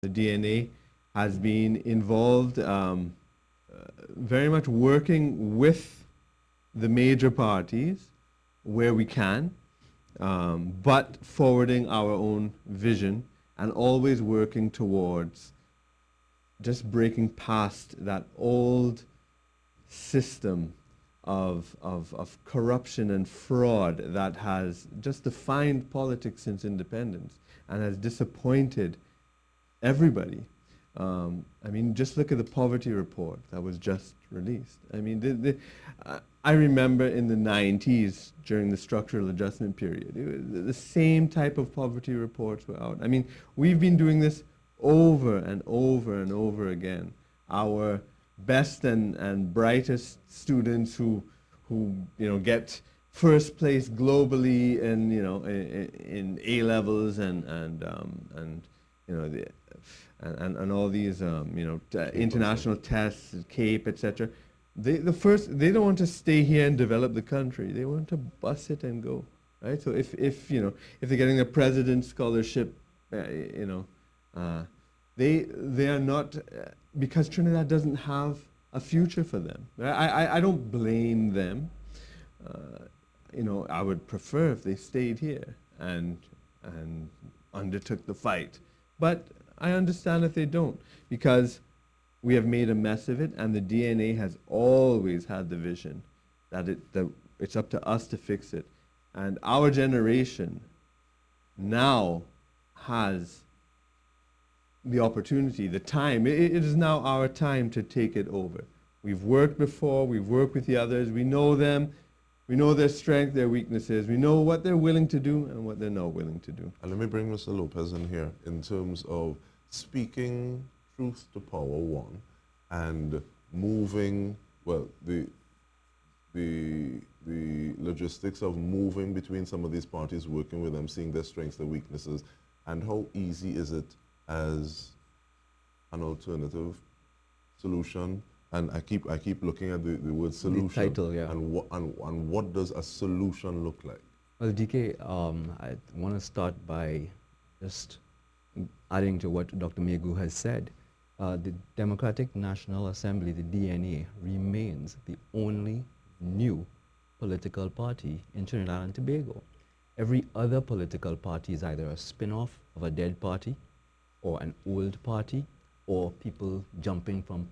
The DNA has been involved very much working with the major parties where we can, but forwarding our own vision and always working towards just breaking past that old system of corruption and fraud that has just defined politics since independence and has disappointed everybody. I mean, just look at the poverty report that was just released. I mean, I remember in the 90s during the structural adjustment period, the same type of poverty reports were out. I mean, we've been doing this over and over and over again. Our best and brightest students who get first place globally in in A levels and all these international tests, CAPE, etc. They don't want to stay here and develop the country. They want to bus it and go, right? So if they're getting a President's Scholarship, they are not, because Trinidad doesn't have a future for them. I don't blame them. I would prefer if they stayed here and undertook the fight. But I understand if they don't, because we have made a mess of it, and the DNA has always had the vision that it's up to us to fix it. And our generation now has the opportunity, the time. It is now our time to take it over. We've worked before, we've worked with the others, we know them, we know their strength, their weaknesses, we know what they're willing to do and what they're not willing to do. And let me bring Mr. Lopez in here in terms of speaking truth to power, one, and moving, well, the logistics of moving between some of these parties, working with them, seeing their strengths, their weaknesses, and how easy is it as an alternative solution? And I keep looking at the word solution. The title, yeah. And what does a solution look like? Well, DK, I want to start by just adding to what Dr. Meighoo has said. The Democratic National Assembly, the DNA, remains the only new political party in Trinidad and Tobago. Every other political party is either a spin-off of a dead party, or an old party, or people jumping from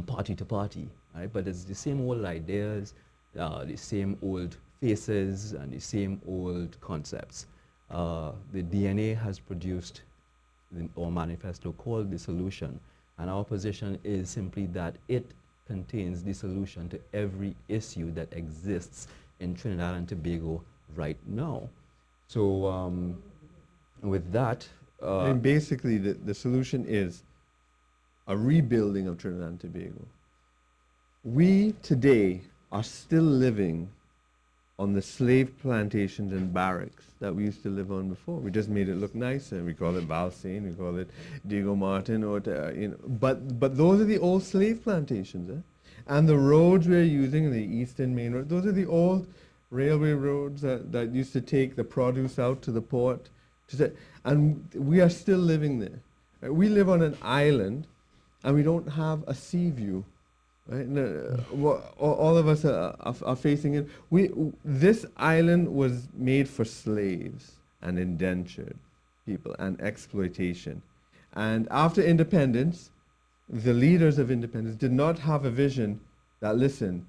party to party, right? But it's the same old ideas, the same old faces, and the same old concepts. The DNA has produced our manifesto called The Solution, and our position is simply that it contains the solution to every issue that exists in Trinidad and Tobago right now. So with that, and basically the solution is a rebuilding of Trinidad and Tobago. We today are still living on the slave plantations and barracks that we used to live on before. We just made it look nicer. We call it Valsain, we call it Diego Martin, or but those are the old slave plantations, eh? And the roads we're using, the Eastern Main Road, those are the old railway roads that used to take the produce out to the port. And we are still living there. Right? We live on an island, and we don't have a sea view. Right? All of us are facing it. This island was made for slaves and indentured people and exploitation. And after independence, the leaders of independence did not have a vision that, listen,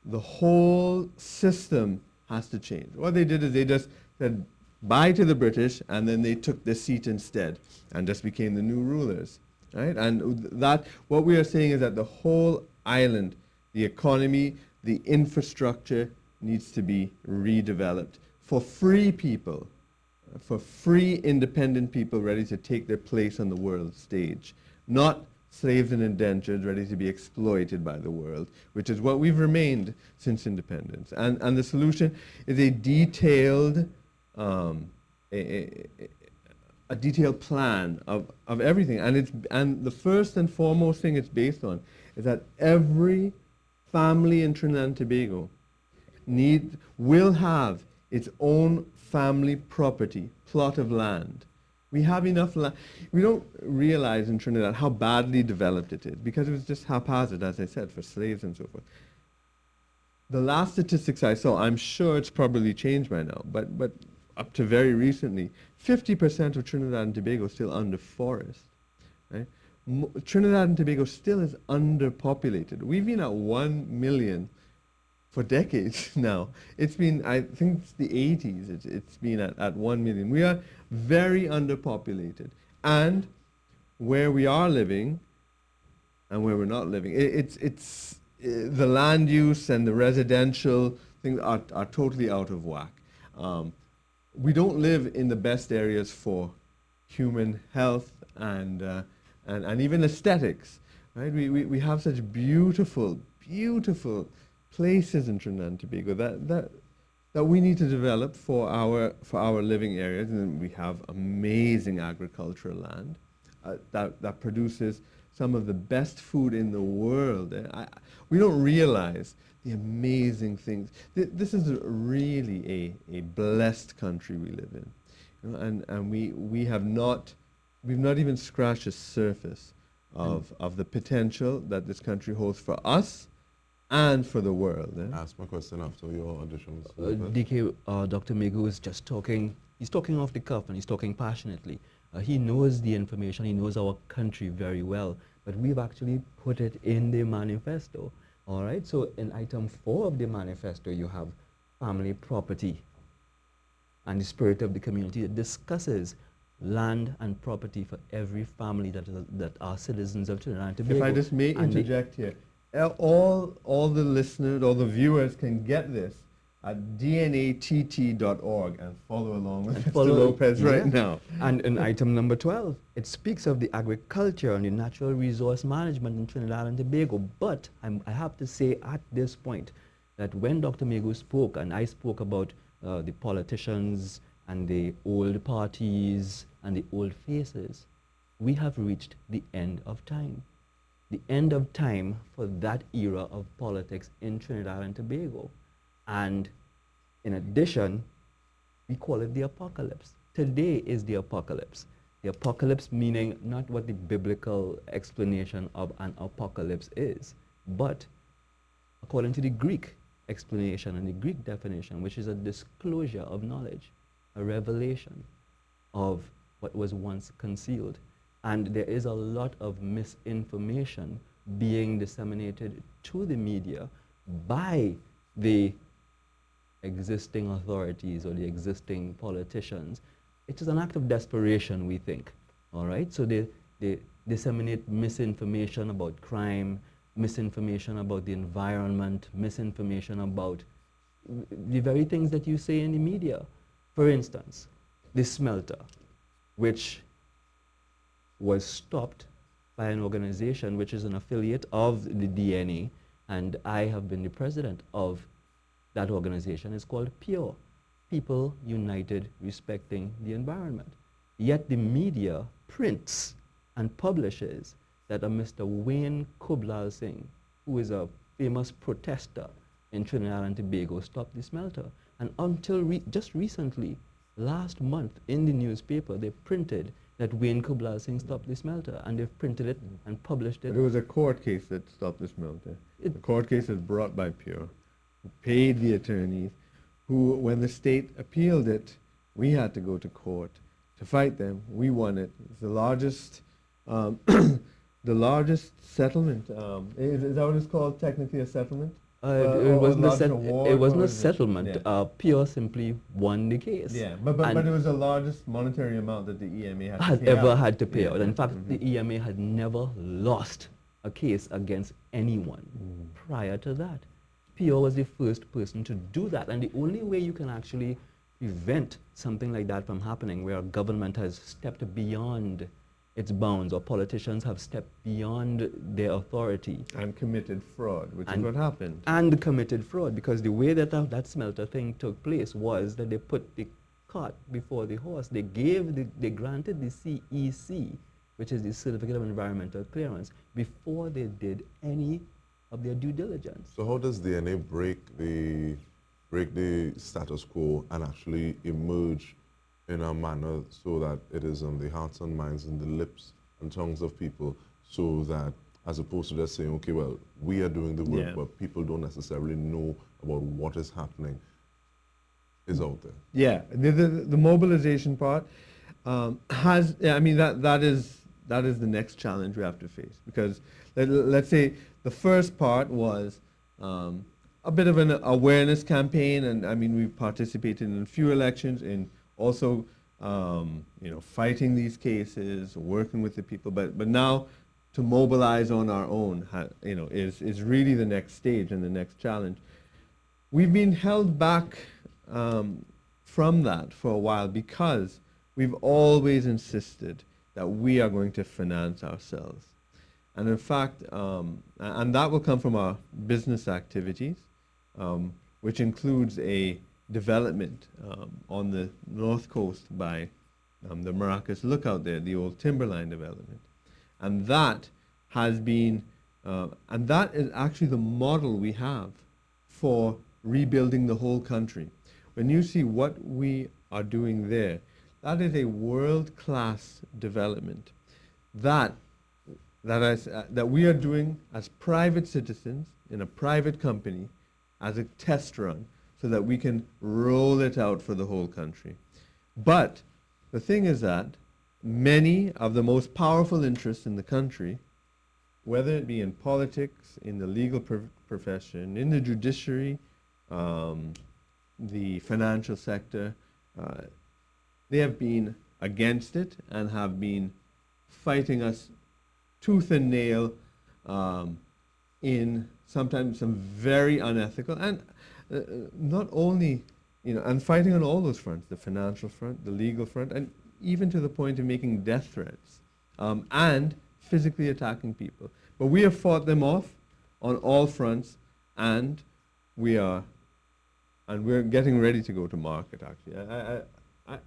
the whole system has to change. What they did is they just said bye to the British, and then they took the seat instead and just became the new rulers. Right? And that, what we are saying is that the whole island, the economy, the infrastructure needs to be redeveloped for free people, for free independent people ready to take their place on the world stage, not slaves and indentured ready to be exploited by the world, which is what we've remained since independence. And the solution is a detailed a detailed plan of everything, and the first and foremost thing it's based on is that every family in Trinidad and Tobago will have its own family property, plot of land, We have enough land. We don't realize in Trinidad how badly developed it is because it was just haphazard, as I said, for slaves and so forth. The last statistics I saw, I'm sure it's probably changed by now, but up to very recently, 50% of Trinidad and Tobago is still under forest. Right? Trinidad and Tobago still is underpopulated. We've been at 1 million for decades now. It's been, I think it's the 80s, it's been at 1 million. We are very underpopulated. And where we are living and where we're not living, the land use and the residential things are totally out of whack. We don't live in the best areas for human health and even aesthetics. Right? We have such beautiful, beautiful places in Trinidad and Tobago that we need to develop for our living areas. And we have amazing agricultural land that produces some of the best food in the world. We don't realize the amazing things. This is really a blessed country we live in. You know, and we've not even scratched the surface of the potential that this country holds for us and for the world. Ask my question after your additions. DK, Dr. Meighoo is just talking, he's talking off the cuff and he's talking passionately. He knows the information, he knows our country very well, but we've actually put it in the manifesto. All right, so in item 4 of the manifesto, you have family property and the spirit of the community. It discusses land and property for every family that are citizens of Trinidad and Tobago. If I just may interject here, all the listeners, all the viewers can get this at dnatt.org and follow along with Mr. Lopez right now. And in item number 12, it speaks of the agriculture and the natural resource management in Trinidad and Tobago. But I have to say at this point that when Dr. Meighoo spoke and I spoke about the politicians and the old parties and the old faces, we have reached the end of time. The end of time for that era of politics in Trinidad and Tobago. And in addition, we call it the apocalypse. Today is the apocalypse. The apocalypse meaning not what the biblical explanation of an apocalypse is, but according to the Greek explanation and the Greek definition, which is a disclosure of knowledge, a revelation of what was once concealed. And there is a lot of misinformation being disseminated to the media by the existing authorities or the existing politicians. It is an act of desperation, we think. All right? So they disseminate misinformation about crime, misinformation about the environment, misinformation about the very things that you say in the media. For instance, the smelter, which was stopped by an organization which is an affiliate of the DNA, and I have been the president of that organization. Is called PURE, People United Respecting the Environment. Yet the media prints and publishes that a Mr. Wayne Kublal Singh, who is a famous protester in Trinidad and Tobago, stopped the smelter. And until just recently, last month in the newspaper, they printed that Wayne Kublal Singh stopped the smelter, and they've printed it and published it. But it was a court case that stopped the smelter. The court case was brought by PURE, who paid the attorneys, who, when the state appealed it, we had to go to court to fight them. We won it. It's the largest, the largest settlement. Is that what it's called? Technically a settlement? It wasn't a settlement. Yeah. PURE simply won the case. Yeah, but it was the largest monetary amount that the EMA had had to pay out. In fact, the EMA had never lost a case against anyone prior to that. PURE was the first person to do that, and the only way you can actually prevent something like that from happening, where a government has stepped beyond its bounds, or politicians have stepped beyond their authority. And committed fraud, which is what happened. And committed fraud, because the way that that smelter thing took place was that they put the cart before the horse. They granted the CEC, which is the Certificate of Environmental Clearance, before they did any of their due diligence. So how does DNA break the status quo and actually emerge in a manner so that it is on the hearts and minds and the lips and tongues of people, so that as opposed to just saying, okay, well, we are doing the work, Yeah. but people don't necessarily know about what is happening, is out there. Yeah, the mobilization part has. Yeah, I mean that is the next challenge we have to face, because let's say the first part was a bit of an awareness campaign, and I mean we've participated in a few elections, in also fighting these cases, working with the people, but now to mobilize on our own, is really the next stage and the next challenge. We've been held back from that for a while because we've always insisted that we are going to finance ourselves. And in fact, and that will come from our business activities, which includes a development on the north coast by the Maracas Lookout there, the old timberline development. And that has been, and that is actually the model we have for rebuilding the whole country. When you see what we are doing there, that is a world-class development that we are doing as private citizens in a private company as a test run, so that we can roll it out for the whole country. But the thing is that many of the most powerful interests in the country, whether it be in politics, in the legal profession, in the judiciary, the financial sector, they have been against it and have been fighting us tooth and nail in sometimes some very unethical and not only, and fighting on all those fronts, the financial front, the legal front, and even to the point of making death threats and physically attacking people. But we have fought them off on all fronts, and we're getting ready to go to market, actually.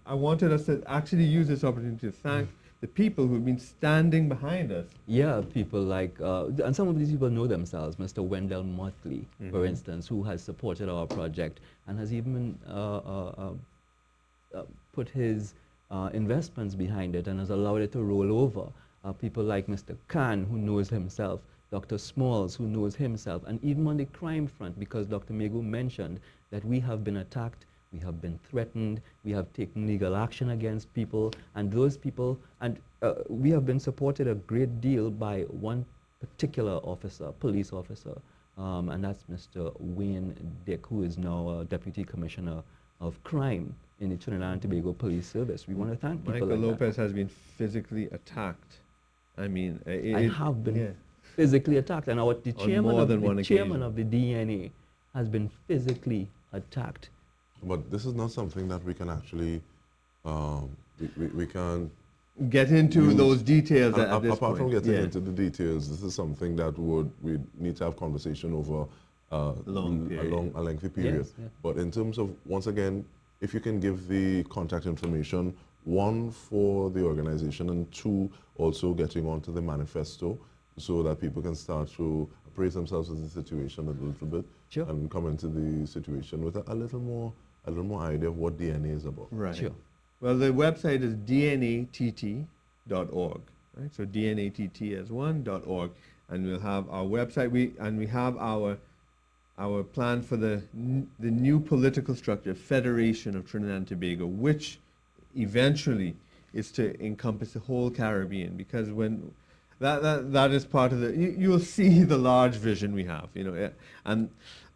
I wanted us to actually use this opportunity to thank the people who've been standing behind us. Yeah, people like, and some of these people know themselves, Mr. Wendell Motley, for instance, who has supported our project and has even put his investments behind it and has allowed it to roll over. People like Mr. Khan, who knows himself, Dr. Smalls, who knows himself, and even on the crime front, because Dr. Meighoo mentioned that we have been attacked, we have been threatened, we have taken legal action against people, and those people, and we have been supported a great deal by one particular officer, police officer, and that's Mr. Wayne Dick, who is now a Deputy Commissioner of Crime in the Trinidad and Tobago Police Service. We want to thank people Michael like Lopez has been physically attacked. I mean, I have been physically attacked, and the chairman of the DNA has been physically attacked. But this is not something that we can actually, we can get into those details at this apart point. from getting into the details, this is something that we need to have conversation over a lengthy period. Yes, yeah. But in terms of, once again, if you can give the contact information, one for the organization, and two, also getting onto the manifesto, so that people can start to appraise themselves of the situation a little bit, sure, and come into the situation with a little more idea of what DNA is about. Right. Sure. Well, the website is dnatt.org, right? So dnatt as one.org, and we'll have our website. We have our plan for the new political structure, Federation of Trinidad and Tobago, which eventually is to encompass the whole Caribbean, because when that is part of the, you'll see the large vision we have,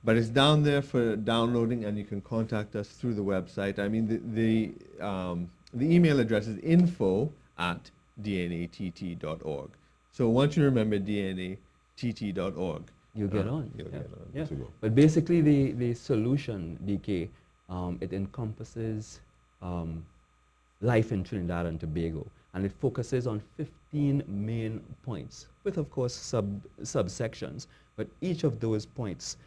but it's down there for downloading, and you can contact us through the website. I mean, the email address is info@dnatt.org. So once you remember dnatt.org, you'll get on. You'll get on. Yeah. But basically, the solution, DK, it encompasses life in Trinidad and Tobago, and it focuses on 15 main points, with, of course, subsections. But each of those points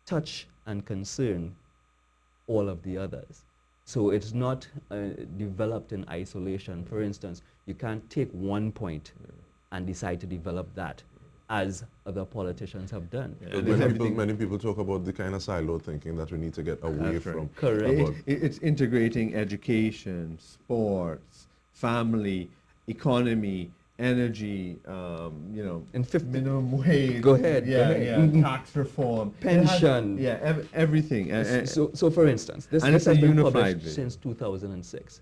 touch and concern all of the others. So it's not developed in isolation. For instance, you can't take one point and decide to develop that as other politicians have done. Yeah. So And if everything- many people talk about the kind of silo thinking that we need to get away That's right. from. Correct. About- It's integrating education, sports, family, economy, energy, And 50 minimum wage. Go ahead, Yeah, go ahead. yeah. Mhm. Tax reform. It has- Pension. yeah, everything. So for instance, this and has it's a been unified published vision. since 2006.